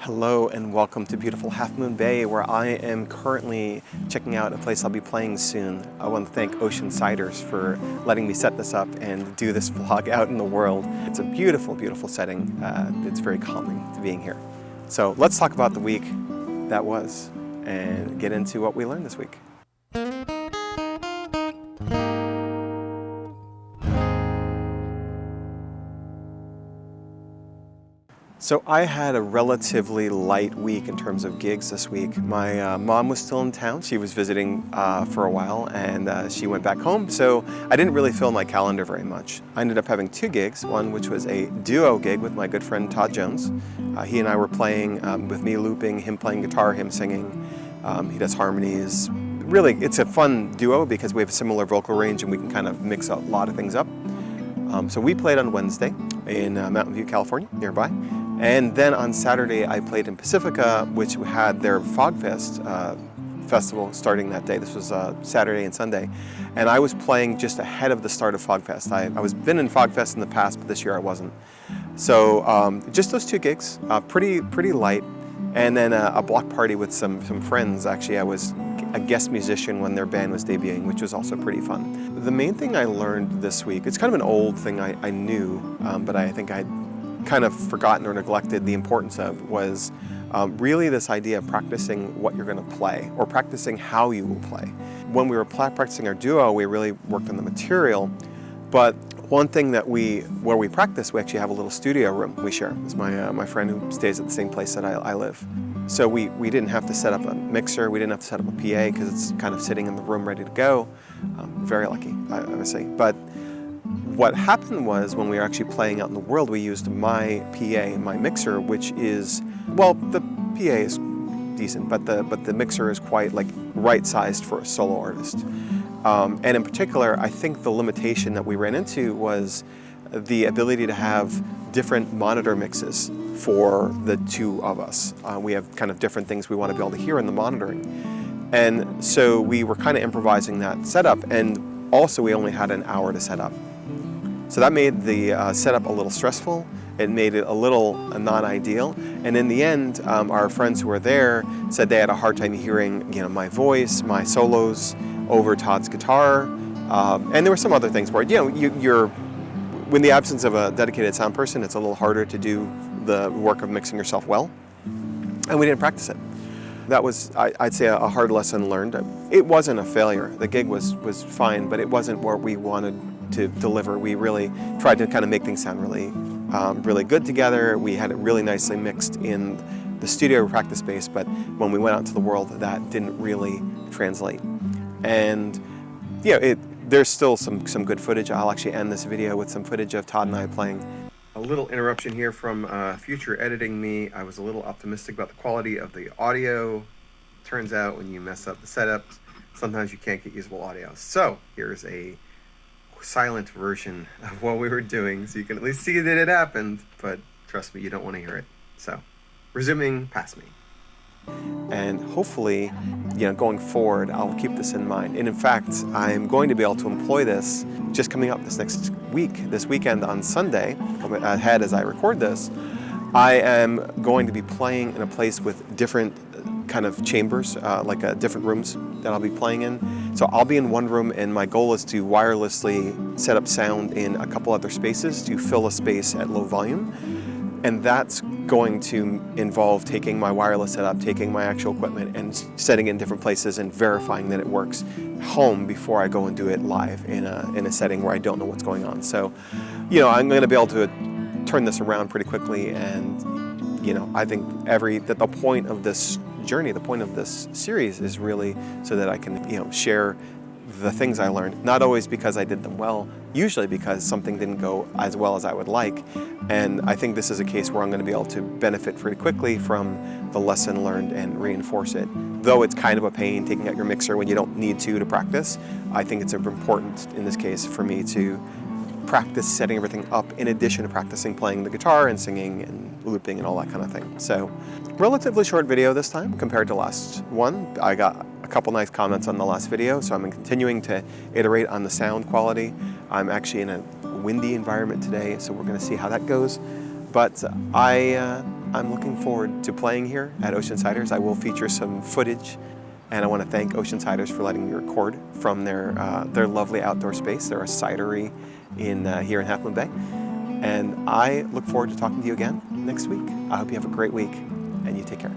Hello and welcome to beautiful Half Moon Bay, where I am currently checking out a place I'll be playing soon. I want to thank OceanCiders for letting me set this up and do this vlog out in the world. It's a beautiful, beautiful setting. It's very calming to being here. So let's talk about the week that was and get into what we learned this week. So I had a relatively light week in terms of gigs this week. My mom was still in town. She was visiting for a while and she went back home, so I didn't really fill my calendar very much. I ended up having two gigs, one which was a duo gig with my good friend Todd Jones. He and I were playing with me looping, him playing guitar, him singing. He does harmonies. Really, it's a fun duo because we have a similar vocal range and we can kind of mix a lot of things up. So we played on Wednesday in Mountain View, California, nearby. And then on Saturday, I played in Pacifica, which had their Fog Fest festival starting that day. This was Saturday and Sunday. And I was playing just ahead of the start of Fog Fest. I was been in Fog Fest in the past, but this year I wasn't. So just those two gigs, pretty light. And then a block party with some friends. Actually, I was a guest musician when their band was debuting, which was also pretty fun. The main thing I learned this week, it's kind of an old thing I knew, but I think I'd kind of forgotten or neglected the importance of, was really this idea of practicing what you're going to play, or practicing how you will play. When we were practicing our duo, we really worked on the material, but one thing that where we practice, we actually have a little studio room we share. It's my friend who stays at the same place that I live. So we didn't have to set up a mixer, we didn't have to set up a PA because it's kind of sitting in the room ready to go. Very lucky, I would say. But what happened was, when we were actually playing out in the world, we used my PA, my mixer, which is, well, the PA is decent, but the mixer is quite like right-sized for a solo artist. And in particular, I think the limitation that we ran into was the ability to have different monitor mixes for the two of us. We have kind of different things we want to be able to hear in the monitoring. And so we were kind of improvising that setup, and also we only had an hour to set up. So that made the setup a little stressful. It made it a little non-ideal. And in the end, our friends who were there said they had a hard time hearing, my voice, my solos over Todd's guitar. And there were some other things where, you're in the absence of a dedicated sound person, it's a little harder to do the work of mixing yourself well. And we didn't practice it. That was, I'd say, a hard lesson learned. It wasn't a failure. The gig was fine, but it wasn't what we wanted to deliver. We really tried to kind of make things sound really good together. We had it really nicely mixed in the studio practice space, but when we went out to the world, that didn't really translate. And there's still some good footage. I'll actually end this video with some footage of Todd and I playing. A little interruption here from future editing me. I was a little optimistic about the quality of the audio. Turns out when you mess up the setups, sometimes you can't get usable audio. So here's a silent version of what we were doing, so you can at least see that it happened, but trust me, you don't want to hear it. So, resuming past me. And hopefully, going forward, I'll keep this in mind. And in fact, I'm going to be able to employ this just coming up this weekend on Sunday, ahead as I record this. I am going to be playing in a place with different kind of chambers, different rooms that I'll be playing in. So I'll be in one room, and my goal is to wirelessly set up sound in a couple other spaces to fill a space at low volume. And that's going to involve taking my wireless setup, taking my actual equipment, and setting it in different places and verifying that it works home before I go and do it live in a setting where I don't know what's going on. So, I'm going to be able to turn this around pretty quickly, and I think the point of this journey, the point of this series, is really so that I can share the things I learned, not always because I did them well, usually because something didn't go as well as I would like. And I think this is a case where I'm going to be able to benefit pretty quickly from the lesson learned and reinforce it. Though it's kind of a pain taking out your mixer when you don't need to practice, I think it's important in this case for me to practice setting everything up in addition to practicing playing the guitar and singing and looping and all that kind of thing. So, relatively short video this time compared to last one. I got a couple nice comments on the last video, so I'm continuing to iterate on the sound quality. I'm actually in a windy environment today, so we're going to see how that goes. But I I'm looking forward to playing here at OceanCiders. I will feature some footage, and I want to thank OceanCiders for letting me record from their lovely outdoor space. They're a cidery here in Half Moon Bay. And I look forward to talking to you again next week. I hope you have a great week, and you take care.